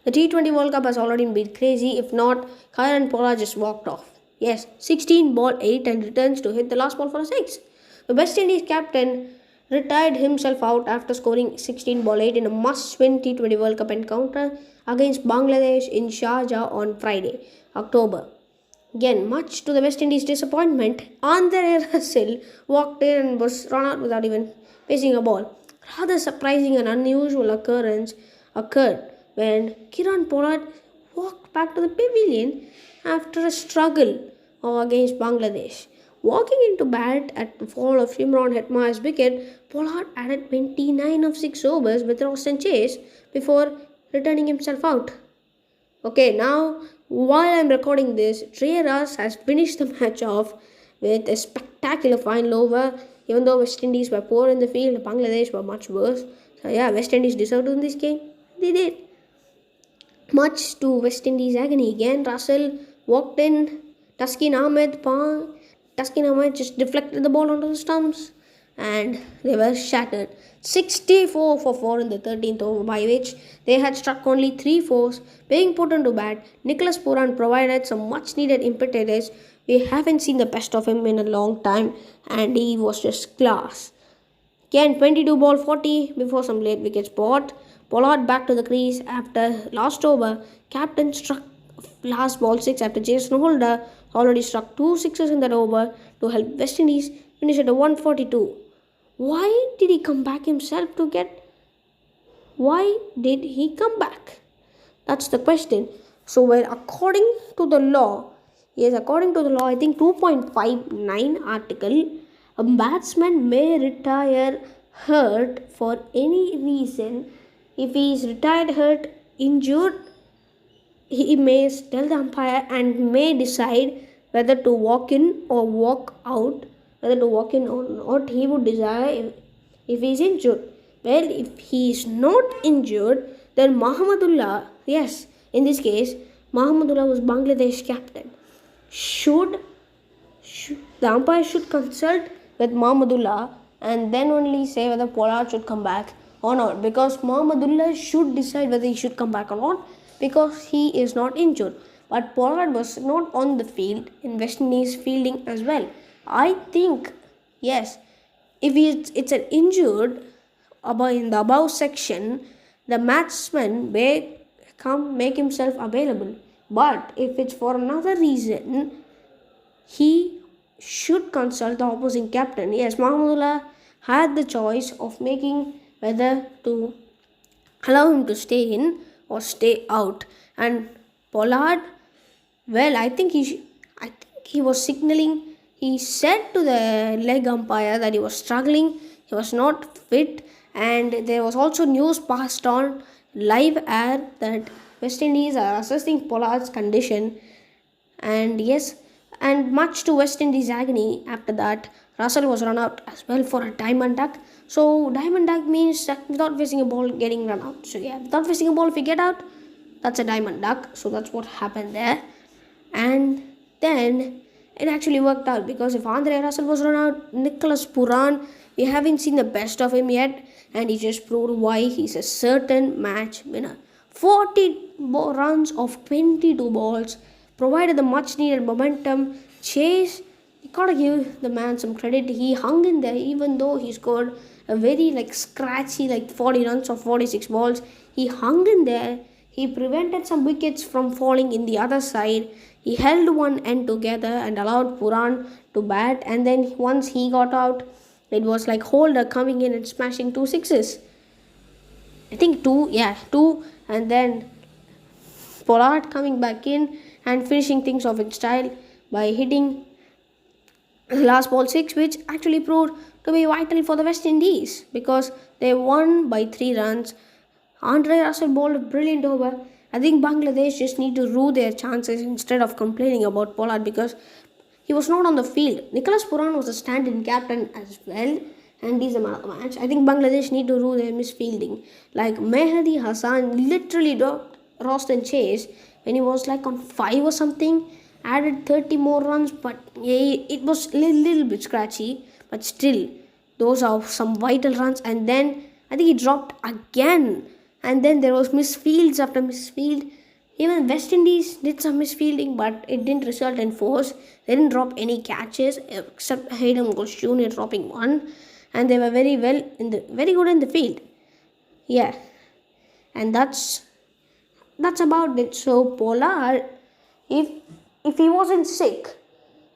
The T20 World Cup has already been crazy. If not, Kieran Pollard just walked off. Yes, 16 ball 8 and returns to hit the last ball for a 6. The West Indies captain retired himself out after scoring 16 ball 8 in a must-win T20 World Cup encounter against Bangladesh in Sharjah on Friday, October. Again, much to the West Indies' disappointment, Andre Russell walked in and was run out without even facing a ball. Rather surprising and unusual occurrence occurred when Kiran Pollard walked back to the pavilion after a struggle against Bangladesh. Walking into bat at the fall of Shimron Hetmai's wicket, Pollard added 29 of 6 overs with Ross and Chase before returning himself out. Okay, now while I'm recording this, Trey Russ has finished the match off with a spectacular final over. Even though West Indies were poor in the field, Bangladesh were much worse. So yeah, West Indies deserved to win this game. They did. Much to West Indies' agony, again Russell walked in. Taskin Ahmed just deflected the ball onto the stumps and they were shattered. 64 for 4 in the 13th over, by which they had struck only 3 fours. Being put into bat, Nicholas Puran provided some much needed impetus. We haven't seen the best of him in a long time, and he was just class. Again, 22 ball 40 before some late wickets bought. Pollard back to the crease after last over. Captain struck last ball 6 after Jason Holder already struck 2 sixes in that over to help West Indies finish at a 142. Why did he come back himself to get? Why did he come back? That's the question. So, well, according to the law, yes, according to the law, I think 2.59 article, a batsman may retire hurt for any reason. If he is retired hurt, injured, he may tell the umpire and may decide whether to walk in or walk out, whether to walk in or not. He would decide if he is injured. Well, if he is not injured, then Mahmudullah, yes, in this case, Mahmudullah was Bangladesh captain. Should the umpire should consult with Mahmudullah and then only say whether Pollard should come back or not, because Mahmudullah should decide whether he should come back or not, because he is not injured. But Pollard was not on the field in West Indies fielding as well. I think, yes, if it's an injured in the above section, the batsman may make himself available. But if it's for another reason, he should consult the opposing captain. Yes, Mahmudullah had the choice of making whether to allow him to stay in or stay out. And Pollard, well, I think he was signaling. He said to the leg umpire that he was struggling, he was not fit, and there was also news passed on live air that West Indies are assessing Pollard's condition. And yes, and much to West Indies' agony after that, Russell was run out as well for a diamond duck. So diamond duck means that without facing a ball getting run out. So yeah, without facing a ball, if you get out, that's a diamond duck. So that's what happened there. And then it actually worked out, because if Andre Russell was run out, Nicholas Puran, we haven't seen the best of him yet, and he just proved why he's a certain match winner. 40 runs of 22 balls provided the much needed momentum. Chase, you gotta give the man some credit. He hung in there even though he scored a very scratchy 40 runs of 46 balls. He hung in there. He prevented some wickets from falling in the other side. He held one end together and allowed Puran to bat. And then once he got out, it was like Holder coming in and smashing 2 sixes. I think 2, yeah, 2. And then Pollard coming back in and finishing things off in style by hitting last ball 6, which actually proved to be vital for the West Indies because they won by 3 runs. Andre Russell bowled a brilliant over. I think Bangladesh just need to rue their chances instead of complaining about Pollard because he was not on the field. Nicholas Puran was a stand-in captain as well, and he's a man of the match. I think Bangladesh need to rue their misfielding. Like Mehdi Hassan literally dropped Roston Chase when he was on 5 or something, added 30 more runs, but it was a little bit scratchy, but still, those are some vital runs. And then I think he dropped again And then there was misfields after misfield. Even West Indies did some misfielding, but it didn't result in fours. They didn't drop any catches except Hayden Walsh Jr. dropping one, and they were very good in the field. Yeah, and that's about it. So Pollard, if if he wasn't sick,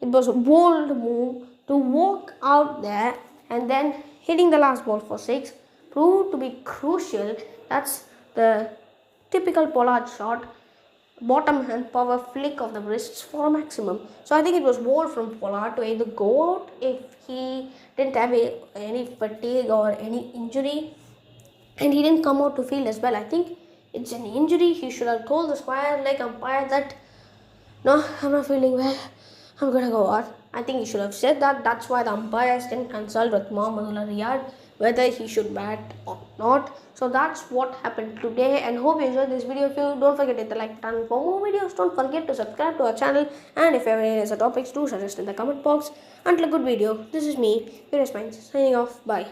it was a bold move to walk out there and then hitting the last ball for six proved to be crucial. That's the typical Pollard shot, bottom hand power flick of the wrists for a maximum. So I think it was bold from Pollard to either go out if he didn't have any fatigue or any injury, and he didn't come out to field as well. I think it's an injury. He should have told the square leg umpire that no, I'm not feeling well. I'm gonna go out. I think he should have said that. That's why the umpires didn't consult with Mohammedullah Riyad whether he should bat or not. So that's what happened today. And hope you enjoyed this video. If you don't forget to hit the like button for more videos. Don't forget to subscribe to our channel. And if you have any other topics, do suggest in the comment box. Until a good video, this is me, Viraj Minds, signing off. Bye.